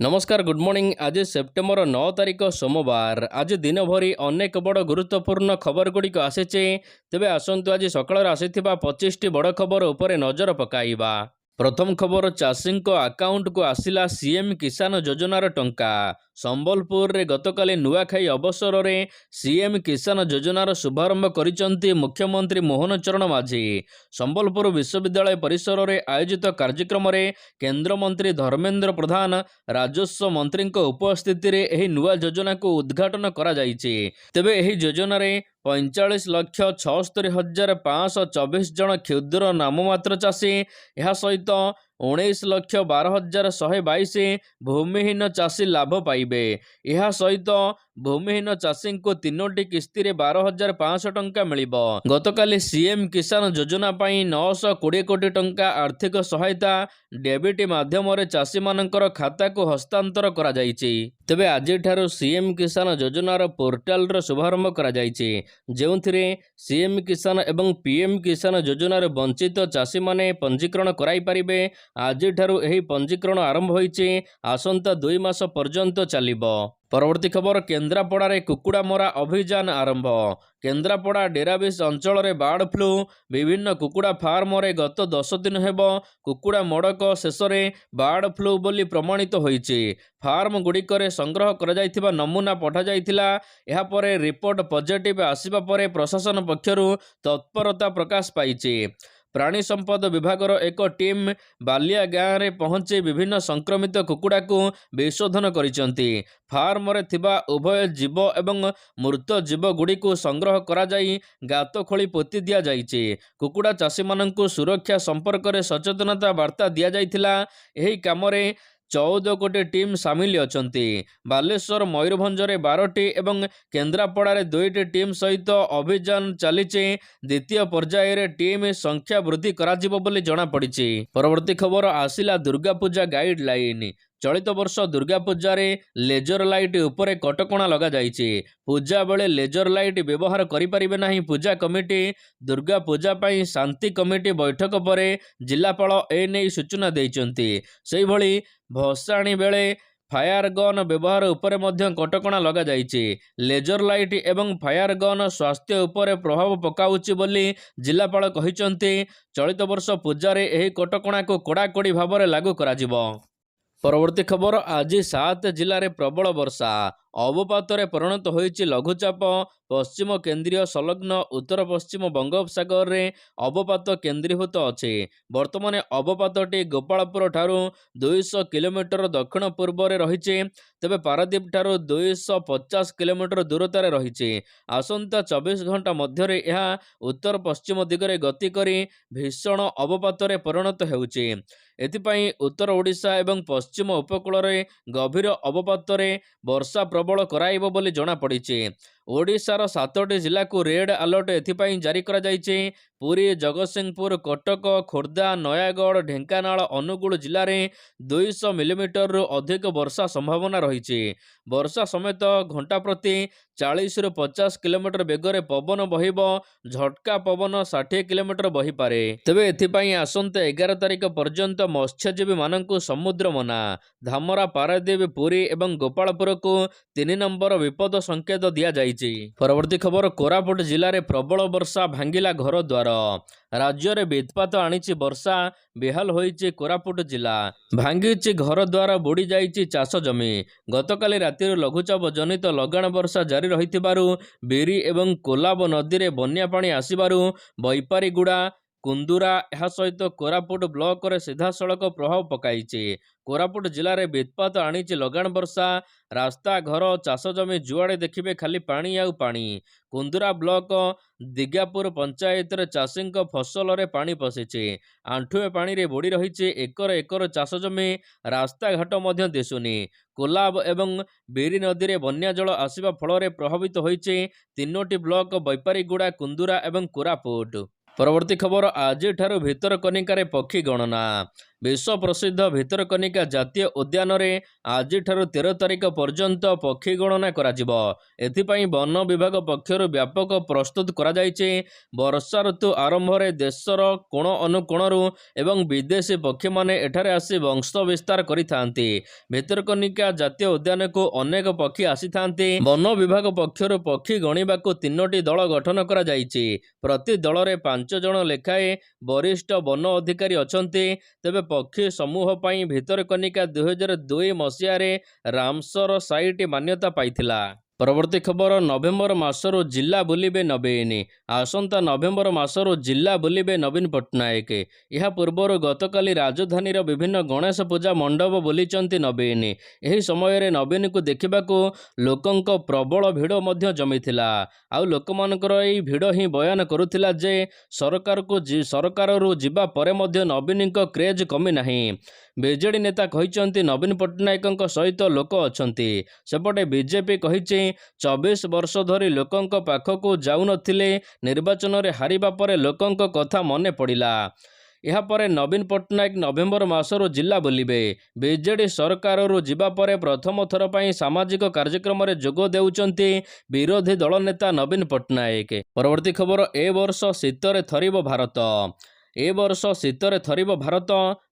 नमस्कार good morning. आज September 9 तारिख सोमवार। आज दिन भरी अनेक बड़ गुरुत्वपूर्ण खबर गुड़िक आसीचे। तेबे आसंतु आज सकाळ आसीथिबा 25टी बड़ खबर उपरे नजर पकाइबा। प्रथम खबर, चाषी अकाउंट को आसिला सीएम किसान योजनार टंका। संबलपुर रे गतकाली नुआखाई अवसर में सीएम किसान योजनार शुभारंभ करिसंती मुख्यमंत्री मोहन चरण माझी। संबलपुर विश्वविद्यालय परिसर में आयोजित कार्यक्रम में केंद्र मंत्री धर्मेंद्र प्रधान, राजस्व मंत्री उपस्थिति रे एही नुआ योजना को उद्घाटन करा जायछि। तेबे एही योजना रे 45,76,524 जन क्षुद्र नाममात्र चाषी, यह सहित 19,12,122 भूमिहीन चाषी लाभ पाइबे। यह सहित भूमिहीन चाषी को 3टी किस्ती रे 12,500 टंका मिलिबो। गतकाली सीएम किसान योजना पाई 920 कोटी टंका आर्थिक सहायता डेबिट माध्यम रे चाषी मानकर खाता को हस्तांतर करा जायछि। तेबे आज ठारू सीएम किसान योजनार पोर्टाल रो शुभारंभ करा जायछि, जेउथिरे सीएम किसान एवं पीएम किसान योजनार वंचित चाषी माने पंजीकरण कराई पारिबे। आज ठारू एही पंजीकरण आरंभ होईछि, आसंता 2 मास पर्यंत चलिबो। परवर्ती खबर, केन्द्रापड़ा रे कुकुड़ा मरा अभियान आरंभ। केन्द्रापड़ा डेराबिस अंचल रे बार्ड फ्लू विभिन्न कुकुड़ा फार्म रे गत 10 दिन हेबो कुकुड़ा मड़क शेष में बार्ड फ्लू बोली प्रमाणित होईछि। फार्म गुड़िक संग्रह करा जायथिबा नमूना पठा जायथिला। एहा परे रिपोर्ट पॉजिटिव आसिबा परे प्रशासन पक्षरु तत्परता प्रकाश पाइछि। प्राणी संपद विभागर एक टीम बालिया गाँव में पहुंची विभिन्न संक्रमित कुकुड़ा को विशोधन करिसंती। फार्म रे थिबा उभय जीव एवं मृत जीव गुड़ी को संग्रह करा जाई गात खोली पोती दिया जाइछि। कुकुड़ा चाषी माननकु सुरक्षा संपर्क में सचेतनता वार्ता दिया जाइथिला। एही काम रे 14 गोटे टीम सामिल अछंती। बालेश्वर मयूरभंज रे 12टी एवं केन्द्रापड़ा रे 2टी टीम सहित अभियान चलीचे। द्वितीय पर्याय रे टीम संख्या वृद्धि कराजिबो बोली जणा पड़िछि। परवर्ती खबर, आसिला दुर्गा पूजा गाइडलाइन। चलित वर्ष दुर्गा पूजा रे लेजर लाइट उपरे कटकणा लगा जाइछि। पूजा बेले लेजर लाइट व्यवहार करि परिबे नाही पूजा कमिटी। दुर्गा पूजा पाई शांति कमिटी बैठक परे जिलापाल एने सूचना दैचंती। सेहि भली भसाणी बेले फायर गन व्यवहार उपरे मध्य कटकणा लगा जाइछि। लेजर लाइट एवं फायर गन स्वास्थ्य उपरे प्रभाव पकाउछि बोली जिलापाल कहिचंती। चलित वर्ष पूजा रे एही कटकणा को कड़ाकड़ी भाव लागू कराजिबो। परवर्ती खबर, आज 7 जिले में प्रबल वर्षा। अवपात परिणत होइछि लघुचाप। पश्चिम केन्द्रीय संलग्न उत्तर पश्चिम बंगोपसागर रे अवपात केन्द्रीभूत अछि। वर्तमान अवपातटी गोपालपुर ठारू 200 किलोमीटर दक्षिण पूर्व रे रहिछि। तेबे पारादीप ठारू 250 किलोमीटर दूरतार रहिछि। आसंता 24 घंटा मध्यरे यह उत्तर पश्चिम दिगरे गति करी भीषण अवपात परिणत हेउछि। एथिपाई उत्तर ओडिशा एवं पश्चिम उपकूल रे गभीर अवपात वर्षा प्रबल कराइबो बोली जणा पड़िछि। ओडिशार 7टी जिला को रेड अलर्ट एथिपाई जारी करा जाइछि। पुरी, जगतसिंहपुर, कटक, खोर्धा, नयागढ़, ढेंकानाल, अनुगुल जिले में 200 मिलीमीटर रु अधिक वर्षा संभावना रही। वर्षा समेत घंटा प्रति 40 रु 50 किलोमीटर बेगर पवन बहिब। झटका पवन 60 किलोमीटर बही पारे। तेबे एथिपाई आसंता 11 तारिख पर्यंत मत्स्यजीवी माननकु समुद्र मना। धामरा, पारादीप, पुरी एवं गोपालपुर को 3 नंबर विपद संकेत दिया जाइछि। परवर्ती खबर, कोरापुट जिले में प्रबल वर्षा भांगिला घर द्वार। राज्य में वित्पात आनिछि वर्षा, बेहाल होइछि कोरापुट जिला। भांगिछि घर द्वार, बुड़ी जाइछि चाष जमी। गतकाली रातिर लघुचाप जनित लगाण वर्षा जारी रहिथिबारु बिरी एवं कोलाब नदी रे बन्या पानी आसिबारु बैपारीगुड़ा, कुंदुरा यह सहित कोरापुट ब्लॉक रे सीधा सड़क प्रभाव पकाइछि। कोरापुट जिले में वित्पात आनिछि लगाण वर्षा। रास्ता, घर, चाष जमी जुआड़े देखिबे खाली पानी आउ पानी। कुंदुरा ब्लॉक दिगापुर पंचायत रे चाषी फसल रे पानी पशिछि। आंठुए पानी रे बुड़ी रहिछि एकर एकर चाष जमी। रास्ता घाट मध्य दिसुनी। कोलाब एवं बिरी नदी रे बन्या जल आसिबा फल रे प्रभावित होइछि 3टी ब्लॉक बैपारीगुड़ा, कुंदुरा एवं कोरापुट। परवर्ती खबर, आज ठारू भितरकनिका रे पक्षी गणना। विश्व प्रसिद्ध भितरकनिका जातीय उद्यान रे आजिठारु 13 तारिख पर्यंत पक्षी गणना कराजिबो। एथिपाई वन विभाग पक्षरु व्यापक प्रस्तुत करा जायछि। वर्षा ऋतु आरंभ रे देशर कोण अनुकोणरु एवं विदेशी पक्षी माने एठारे आसी वंश विस्तार करिथांती। भितरकनिका जातीय उद्यान को अनेक पक्षी आसीथांती। वन विभाग पक्षरु पक्षी गणिबाकु 3टी दल गठन करा जायछि। प्रति दल रे 5 जण लेखाए वरिष्ठ वन अधिकारी अछंती। तेबे पक्षी समूह पाई भितरकनिका 2002 मसीहारे रामसर साइट मान्यता पाइथिला। परवर्ती खबर नवेम्बर मासरू जिला बुलिबे नवीन। आसंता नवेम्बर मासरू जिला बुलिबे नवीन पट्टनायक। यह पूर्वर गतकाली राजधानी विभिन्न गणेश पूजा मंडप बुलीचंती नवीन। यही समय रे नवीन को देखिबाकू लोकंक प्रबल भिड़ मध्य जमीथिला। आउ लोकमानकर एही भिड़ ही बयान करुथिला जे सरकाररू जिबा परे मध्य नवीनक क्रेज कमी नाही। बीजेडी नेता कहिचंती नवीन पट्टनायक सहित लोक अछंती। सेपटे बीजेपी कहिछि 24 वर्ष धरी लोकंक पाखकू जाउनथिले, निर्वाचन रे हारिबा परे लोकंक कथा मने पड़िला। यह परे नवीन पट्टनायक नवेम्बर मासरू जिला बुलिबे। बीजेडी सरकाररू जिबा परे प्रथम थर पई सामाजिक कार्यक्रम रे जोग देउचंती विरोधी दल नेता नवीन पट्टनायक। परवर्ती खबर ए वर्ष शीतरे थरिबो भारत। ए वर्ष शीतरे थरिबो भारत।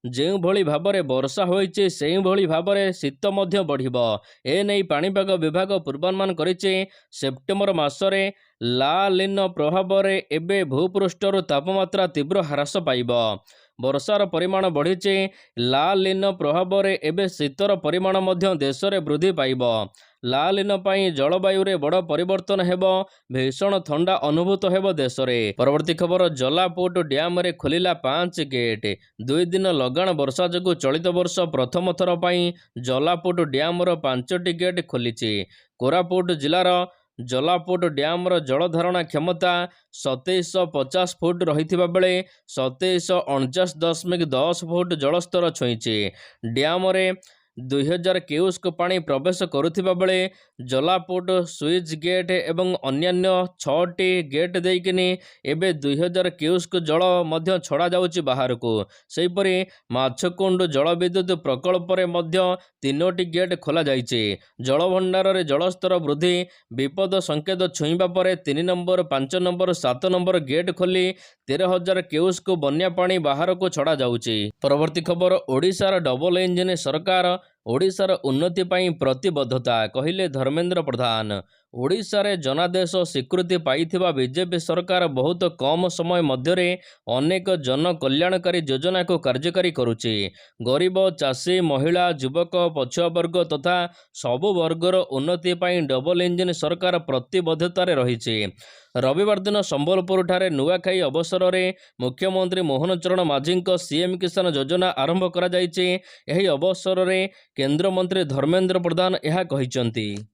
जेउ भली भाबरे वर्षा होइछि सेउ भली भाबरे शीत मध्य बढ़िबो। ए नै पाणीपाग विभाग पूर्वानुमान करिछि। सेप्टेम्बर मासरे ला लिन प्रभाव रे एबे भूपृष्ठर तापमात्रा तीव्र ह्रास पाइबो। वर्षार परिमाण बढ़िछि। ला लिन प्रभाव रे एबे शीतर परिमाण मध्य देश रे वृद्धि पाइबो। ला लिन पाई जलवायु रे बड़ परिवर्तन हेबो। भीषण ठंडा अनुभूत हेबो देश रे। परवर्ती खबर जलापोर्ट डैम रे खोलिला 5 गेट। 2 दिन लगाण वर्षा जोगु चलित वर्ष प्रथम थर पाई जलापोर्ट डैम रो 5टी गेट खोलिछि। कोरापुट जिलार जलापोर्ट डैम रो जलधारणा क्षमता 2750 फुट रहिथिबा बेले 2749.10 फुट जलस्तर छुईछि। डैम रे 2000 क्यूसेक पानी प्रवेश करुथिबा बेले जलापोर्ट स्विच गेट एवं अन्यान्य 6टी गेट देइकिनी एबे 2000 क्यूसेक जल मध्य छड़ा जाउछि बाहरको। सेहिपरि माछकुंड जलविद्युत प्रकल्प रे मध्य 3टी गेट खोला जाइछि। जलभंडार रे जलस्तर वृद्धि विपद संकेत छुईबा परे 3 नंबर 5 नंबर 7 नंबर गेट खोली 13000 क्यूसेक बन्या पानी बाहरको छड़ा जाउछि। परवर्ती खबर ओडिशार डबल इंजिन सरकार ओडिशार उन्नति पाई प्रतिबद्धता कहिले धर्मेंद्र प्रधान। ओडिशा रे जनादेश स्वीकृति पाइथिबा बीजेपी सरकार बहुत कम समय मध्यरे अनेक जन कल्याणकारी योजना को कार्यकारी करुछि। गरीब चाषी महिला युवक पछुआ वर्ग तथा सबु वर्गर उन्नति पाई डबल इंजिन सरकार प्रतिबद्धतारे रहिछि। रविवार दिन संबलपुर ठारे नुआखाई अवसर में मुख्यमंत्री मोहन चरण माझी सीएम किसान योजना आरंभ करा जायछि। एही अवसर में केंद्र मंत्री धर्मेंद्र प्रधान यह कहिसंती।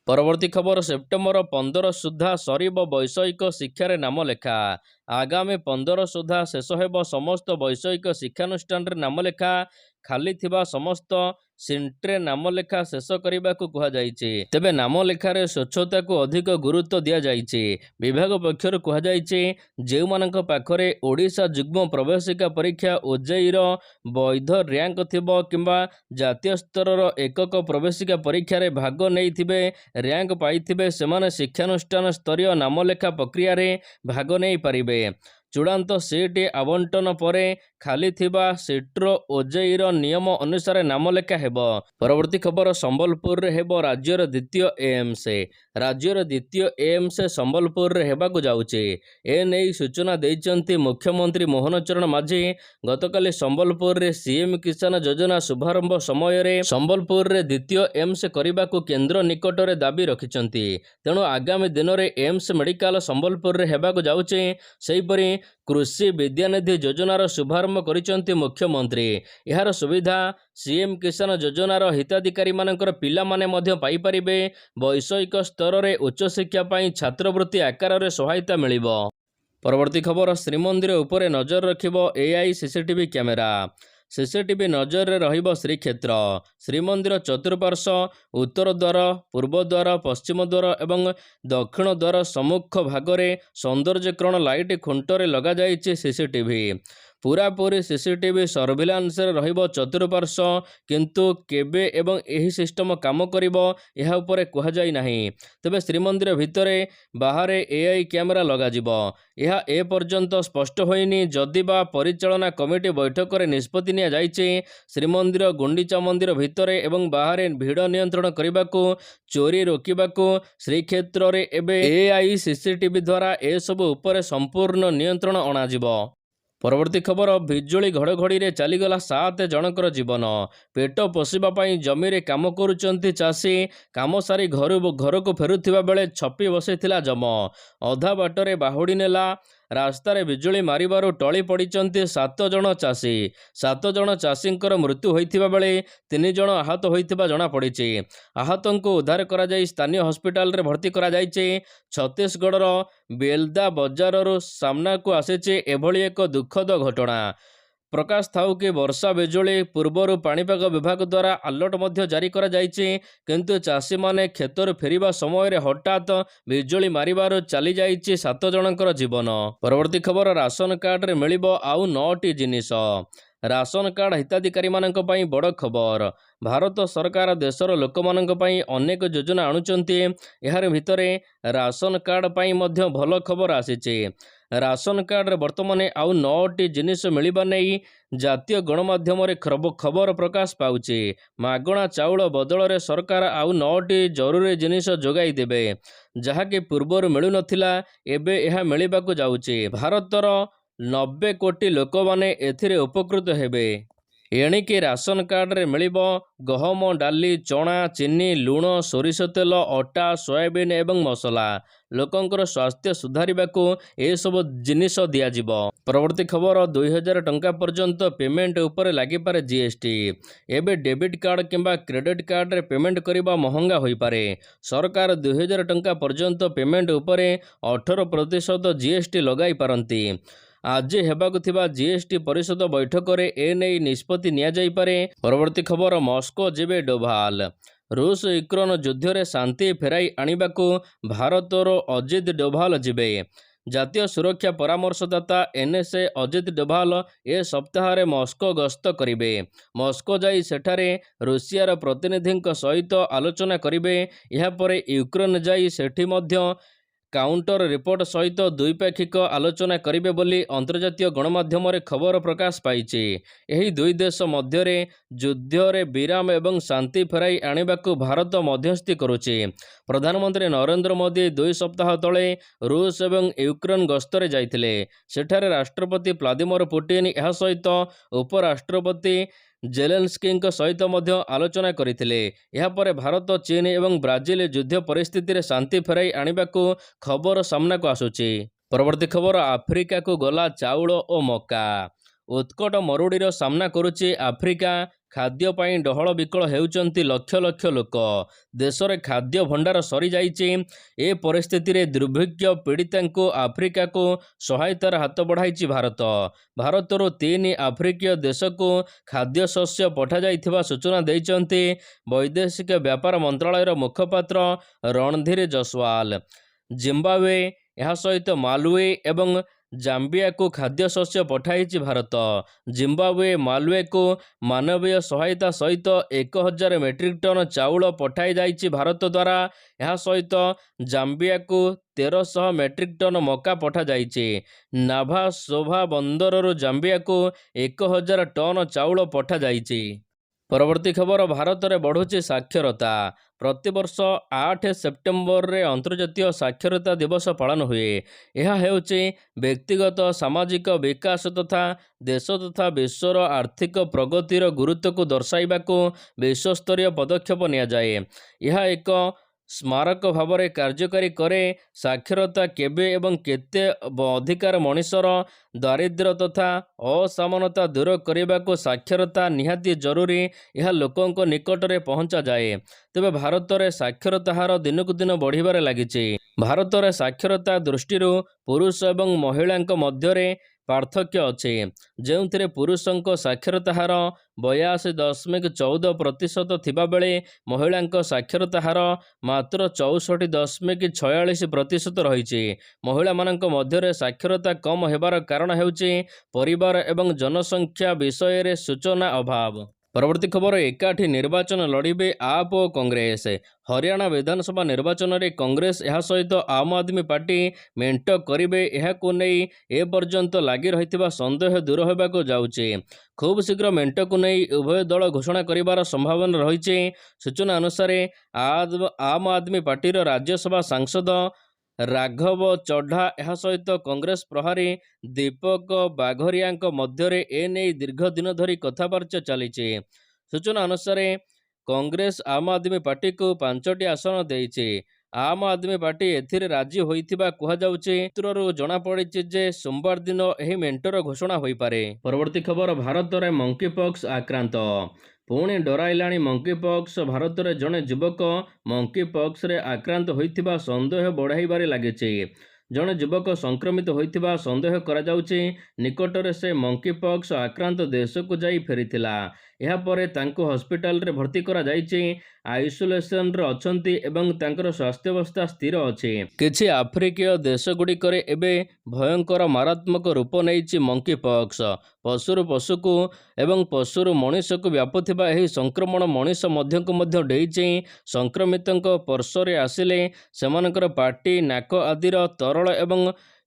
परवर्ती खबर सेप्टेम्बर 15 सुधा सरीब वैषयिक शिक्षार नाम लेखा। आगामी 15 सुधा शेष हेब समस्त वैषयिक शिक्षानुष्ठान नाम लेखा। खाली थिबा समस्त सिंट्रे नाम लेखा शेष करने को कहुଯାଇଛି। तेबे नाम लेखारे स्वच्छता को अधिक गुरुत्व दि जाइछि। विभाग पक्षर कहुଯାଇଛି जे मानक पाखरे ओडिशा जुग्म प्रवेशिका परीक्षा ओजेई रो वैध रैंक थिबो किंबा जातीय स्तर एकक प्रवेशिका परीक्षा रे भाग नैथिबे रैंक पाइथिबे सेमाने शिक्षानुष्ठान स्तरीय नाम लेखा प्रक्रिया रे भाग नै पारिबे। चूड़ांत सीट आवंटन परे खाली थिबा सीट्रो ओजेईर नियम अनुसार नाम लेखा हेबो। परवर्ती खबर संबलपुर रे हेबो राज्यर द्वितीय एम्स। राज्यर द्वितीय एम्स संबलपुर रे हेबाकु जाउछि। ए नै सूचना दैचंती मुख्यमंत्री मोहन चरण माझी गतकाली संबलपुर रे सीएम किसान योजना शुभारंभ समय रे संबलपुर रे द्वितीय एम्स करिबाकु केंद्र निकट रे दाबी रखिचंती। तेणु आगामी दिन रे एम्स मेडिकल संबलपुर रे हेबाकु जाउछि। सेहिपरि कृषि विद्यानिधि योजनार शुभारंभ करिचंती मुख्यमंत्री। यार सुविधा सीएम किसान योजनार हिताधिकारी मानकर पिला माने मध्य पाई परिबे। वैषयिक स्तर रे उच्च शिक्षा पाई छात्रवृत्ति आकार रे सहायता मिलिबो। परवर्ती खबर श्रीमंदिर उपरे नजर रखिबो एआई सीसीटीवी कैमेरा। सीसीटीवी नजर रे रहिबो श्रीक्षेत्र। श्रीमंदिर चतुर्पार्श्व उत्तर द्वार पूर्व द्वार पश्चिम द्वार एवं दक्षिण द्वार सम्मुख भाग में सौंदर्यकरण लाइट खुंटरे लगा जाइछि सीसीटीवी। पूरापूरी सीसीटीवी सर्भिलान्स रहिबो चतुर्पार्श्व किंतु केबे एवं एही सिस्टम काम करिबो एहा उपरे कुहा जाई नाही। तेबे श्रीमंदिर भितरे बाहरे एआई कैमेरा लगा जिवो। एहा ए पर्यंत स्पष्ट होइनी जदि बा परिचालना कमिटी बैठक रे निष्पत्ति निया जाइछि श्रीमंदिर गुंडीचा मंदिर भितरे एवं बाहरे भिड़ नियंत्रण करबाकू चोरी रोकिबाकू श्रीक्षेत्र रे एबे एआई सीसीटीवी द्वारा ए सब उपरे संपूर्ण नियंत्रण अणाजिवो। परवर्ती खबर बिजुली घड़घड़ी रे चलीगला 7 जनकर जीवन। पेट पोषिबा पई जमी रे काम करुचंती चाषी काम सारी घर को फेरुथिबा बेले छपी बसैथिला जम अधा बाटरे बाहुड़ी नेला। रास्तार बिजुली मारिबारु टली पड़िचंती 7 जन चाषी। 7 जन चाषींकर मृत्यु होइथिबा बेले 3 जन आहत होइथिबा जणा पड़िछि। आहतंको उद्धार करा जाई स्थानीय हॉस्पिटल रे भर्ती करा जाइछि। छत्तीसगढ़र बेलदा बजाररू सामना को आसीछि एभली एक दुखद घटना। प्रकाश थाउ कि वर्षा बिजुली पूर्वर पाणीपाग विभाग द्वारा अलर्ट मध्य जारी करा जाइछि किंतु चाषी माने खेतर फेरिबा समय रे हठात बिजुली मारिबार चली जाइछि 7 जनकर जीवन। परवर्ती खबर राशन कार्ड रे मिलिबो आउ 9टी जिनिस। राशन कार्ड हिताधिकारी मानक पई बड़ खबर। भारत सरकार देशर लोक मानक पई अनेक योजना आणुचंती। एहार भितरे राशन कार्ड पई मध्य भल खबर आसीछि। राशन कार्ड रे वर्तमान आउ 9टी जिनिस मिलिबा नै जातीय गणमाध्यम रे खबर प्रकाश पाउछि। मागणा चाउल बदल रे सरकार आउ 9टी जरूरी जिनिस जोगाई देबे जहाकि पूर्वर मिलु नथिला एबे एहा मिलिबाकू जाउछि। भारतर 90 कोटी लोक माने एथिरे उपकृत हेबे। एणिकी राशन कार्ड रे मिलिबो गहम डाली चना चीनी लुण सोरिष तेल अटा सोयाबीन एवं मसला। लोकंकर स्वास्थ्य सुधारिबाकू ए सब जिनिस दिया जिवो। परवर्ती खबर 2000 टंका पर्यंत पेमेंट उपरे लागि पारे जीएसटी। एबे डेबिट कार्ड किंबा क्रेडिट कार्ड रे पेमेंट करिबा महंगा होई पारे। सरकार 2000 टंका पर्यंत पेमेंट उपरे 18% जीएसटी लगाई पारंती। आज हेबाकु थिबा जीएसटी परिषद बैठक रे ए नै निष्पत्ति निया जाई पारे। परवर्ती खबर मस्को जिबे डोभाल। रूस यूक्रेन युद्ध रे शांति फेराई आनिबाकू भारतर अजित डोभाल जिबे। जातीय सुरक्षा परामर्शदाता एनएसए अजित डोभाल ए सप्ताह रे मस्को गस्त करिबे। मस्को जाई सेठारे रूसियार प्रतिनिधिंक सहित आलोचना करिबे। एहा परे यूक्रेन जाई सेठी मध्य काउंटर रिपोर्ट सहित द्विपाक्षिक आलोचना करिबे बोली अंतर्जातीय गणमाध्यम रे खबर प्रकाश पाइछि। एही दुई देश मध्य रे युद्ध रे विराम एवं शांति फेराई आनिबाकू भारत मध्यस्थी करुछि। प्रधानमंत्री नरेंद्र मोदी 2 सप्ताह तले रूस एवं यूक्रेन गस्तरे जाइथिले। सेठारे राष्ट्रपति व्लादिमीर पुतिन एहा सहित उपराष्ट्रपति जेलेन्स्की सहित मध्य आलोचना करथिले। एहा परे भारत चीन एवं ब्राजिल युद्ध परिस्थिति रे शांति फेराई आनिबाकू खबर सामना को आसुछि। परवर्ती खबर आफ्रिका को गला चाउल और मका। उत्कट मरुड़ीर सामना करुछि आफ्रिका। खाद्य पाई डहल विकल हेउचंती लक्ष लक्ष लोक। देश रे खाद्य भंडार सरी जाइछि। ए परिस्थिति रे दुर्भिक्ष पीड़ितांको आफ्रिका को सहायतार हाथ बढ़ाइछि भारत। भारतरो 3 आफ्रिकीय देश को खाद्य शस्य पठा जाइथिबा सूचना दैचंती वैदेशिक व्यापार मंत्रालयर मुखपात्र रणधीर जसवाल। जिम्बाब्वे एहा सहित मालवे एवं जाम्बिया को खाद्य शस्य पठाइछि भारत। जिम्बाब्वे मालवे को मानवीय सहायता सहित 1000 मेट्रिक टन चाउल पठाई जाइछि भारत द्वारा। एहा सहित जाम्बिया को 1300 मेट्रिक टन मका पठा जाइछि। नाभा शोभा बंदरରୁ जाम्बिया को 1000 टन चाउल पठा जाइछि। परवर्ती खबर भारत में बढ़ुची साक्षरता। प्रतिवर्ष 8 सेप्टेम्बर रे अंतर्जातीय साक्षरता दिवस पालन हुए। यह हेउची व्यक्तिगत सामाजिक विकास तथा देश तथा विश्वर आर्थिक प्रगतिर गुरुत्व को दर्शाइबाकू विश्वस्तरीय पदक्षेप निया जाए। यह एक स्मारक भाव में कार्यकारी करे। साक्षरता केबे एवं केते अधिकार मनुष्यर दारिद्र्य तथा असमानता दूर करने को साक्षरता निहाती जरूरी। यह लोकों निकट में पहुँचा जाए। तेबे भारत में साक्षरता हार दिनकू दिन बढ़िबारे लागिछि। भारत में साक्षरता दृष्टि पुरुष एवं महिला मध्य ପାର୍ଥକ୍ୟ ଅଛି, ଯେଉଁଥିରେ ପୁରୁଷଙ୍କ ସାକ୍ଷରତା ହାର 82.14% ଥିବାବେଳେ ମହିଳାଙ୍କ ସାକ୍ଷରତା ହାର ମାତ୍ର 64.46% ରହିଛି। ମହିଳାମାନଙ୍କ ମଧ୍ୟରେ ସାକ୍ଷରତା କମ୍ ହେବାର କାରଣ ହେଉଛି ପରିବାର ଏବଂ ଜନସଂଖ୍ୟା ବିଷୟରେ ସୂଚନା ଅଭାବ। ପରବର୍ତ୍ତୀ ଖବର, ଏକାଠି ନିର୍ବାଚନ ଲଢ଼ିବେ ଆପ୍ ଓ କଂଗ୍ରେସ। ହରିୟାଣା ବିଧାନସଭା ନିର୍ବାଚନରେ କଂଗ୍ରେସ ଏହା ସହିତ ଆମ୍ ଆଦମୀ ପାର୍ଟି ମେଣ୍ଟ କରିବେ, ଏହାକୁ ନେଇ ଏପର୍ଯ୍ୟନ୍ତ ଲାଗି ରହିଥିବା ସନ୍ଦେହ ଦୂର ହେବାକୁ ଯାଉଛି। ଖୁବ୍ ଶୀଘ୍ର ମେଣ୍ଟକୁ ନେଇ ଉଭୟ ଦଳ ଘୋଷଣା କରିବାର ସମ୍ଭାବନା ରହିଛି। ସୂଚନା ଅନୁସାରେ ଆମ୍ ଆଦମୀ ପାର୍ଟିର ରାଜ୍ୟସଭା ସାଂସଦ ରାଘବ ଚଢ଼ା ଏହା ସହିତ କଂଗ୍ରେସ ପ୍ରଭାରୀ ଦୀପକ ବାଘରିଆଙ୍କ ମଧ୍ୟରେ ଏନେଇ ଦୀର୍ଘ ଦିନ ଧରି କଥାବାର୍ତ୍ତା ଚାଲିଛି। ସୂଚନା ଅନୁସାରେ କଂଗ୍ରେସ ଆମ୍ ଆଦମୀ ପାର୍ଟିକୁ 5ଟି ଆସନ ଦେଇଛି। ଆମ୍ ଆଦମୀ ପାର୍ଟି ଏଥିରେ ରାଜି ହୋଇଥିବା କୁହାଯାଉଛି। ସୂତ୍ରରୁ ଜଣାପଡ଼ିଛି ଯେ ସୋମବାର ଦିନ ଏହି ମେଣ୍ଟର ଘୋଷଣା ହୋଇପାରେ। ପରବର୍ତ୍ତୀ ଖବର, ଭାରତରେ ମଙ୍କିପକ୍ସ ଆକ୍ରାନ୍ତ। ପୁଣି ଡରାଇଲାଣି ମଙ୍କିପକ୍ସ। ଭାରତରେ ଜଣେ ଯୁବକ ମଙ୍କିପକ୍ସରେ ଆକ୍ରାନ୍ତ ହୋଇଥିବା ସନ୍ଦେହ ବଢ଼ାଇବାରେ ଲାଗିଛି। ଜଣେ ଯୁବକ ସଂକ୍ରମିତ ହୋଇଥିବା ସନ୍ଦେହ କରାଯାଉଛି। ନିକଟରେ ସେ ମଙ୍କିପକ୍ସ ଆକ୍ରାନ୍ତ ଦେଶକୁ ଯାଇ ଫେରିଥିଲା। ଏହାପରେ ତାଙ୍କୁ ହସ୍ପିଟାଲରେ ଭର୍ତ୍ତି କରାଯାଇଛି। ଆଇସୋଲେସନରେ ଅଛନ୍ତି ଏବଂ ତାଙ୍କର ସ୍ୱାସ୍ଥ୍ୟାବସ୍ଥା ସ୍ଥିର ଅଛି। କିଛି ଆଫ୍ରିକୀୟ ଦେଶଗୁଡ଼ିକରେ ଏବେ ଭୟଙ୍କର ମାରାତ୍ମକ ରୂପ ନେଇଛି ମଙ୍କିପକ୍ସ। ପଶୁରୁ ପଶୁକୁ ଏବଂ ପଶୁରୁ ମଣିଷକୁ ବ୍ୟାପୁଥିବା ଏହି ସଂକ୍ରମଣ ମଣିଷ ମଧ୍ୟକୁ ମଧ୍ୟ ଡେଇଁଛି। ସଂକ୍ରମିତଙ୍କ ସ୍ପର୍ଶରେ ଆସିଲେ ସେମାନଙ୍କର ପାଟି, ନାକ ଆଦିର ତରଳ ଏବଂ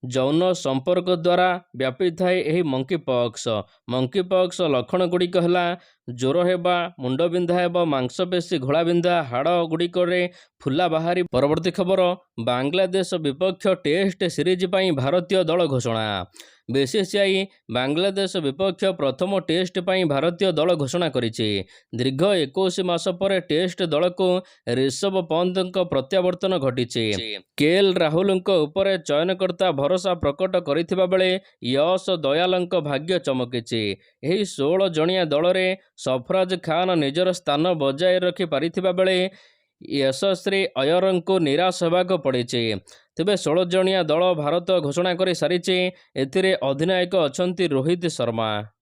ଯୌନ ସମ୍ପର୍କ ଦ୍ୱାରା ବ୍ୟାପିଥାଏ ଏହି ମଙ୍କିପକ୍ସ। ମଙ୍କିପକ୍ସ ଲକ୍ଷଣଗୁଡ଼ିକ ହେଲା ଜ୍ୱର ହେବା, ମୁଣ୍ଡବିନ୍ଧା ହେବା, ମାଂସପେଶୀ ଘୋଳାବିନ୍ଧା, ହାଡ଼ ଗୁଡ଼ିକରେ ଫୁଲା ବାହାରି। ପରବର୍ତ୍ତୀ ଖବର, ବାଂଲାଦେଶ ବିପକ୍ଷ ଟେଷ୍ଟ ସିରିଜ ପାଇଁ ଭାରତୀୟ ଦଳ ଘୋଷଣା। ବିସିସିଆଇ ବାଂଲାଦେଶ ବିପକ୍ଷ ପ୍ରଥମ ଟେଷ୍ଟ ପାଇଁ ଭାରତୀୟ ଦଳ ଘୋଷଣା କରିଛି। ଦୀର୍ଘ 21 ମାସ ପରେ ଟେଷ୍ଟ ଦଳକୁ ରିଷଭ ପନ୍ତଙ୍କ ପ୍ରତ୍ୟାବର୍ତ୍ତନ ଘଟିଛି। କେଏଲ ରାହୁଲଙ୍କ ଉପରେ ଚୟନକର୍ତ୍ତା ଭରସା ପ୍ରକଟ କରିଥିବା ବେଳେ ୟଶ ଦୟାଲଙ୍କ ଭାଗ୍ୟ ଚମକିଛି। ଏହି 16 ଜଣିଆ ଦଳରେ ସଫରାଜ ଖାନ ନିଜର ସ୍ଥାନ ବଜାୟ ରଖି ପାରିଥିବା ବେଳେ ୟଶସ୍ୱୀ ଅୟରଙ୍କୁ ନିରାଶ ହେବାକୁ ପଡ଼ିଛି। ତେବେ 16 ଜଣିଆ ଦଳ ଭାରତ ଘୋଷଣା କରି ସାରିଛି। ଏଥିରେ ଅଧିନାୟକ ଅଛନ୍ତି ରୋହିତ ଶର୍ମା।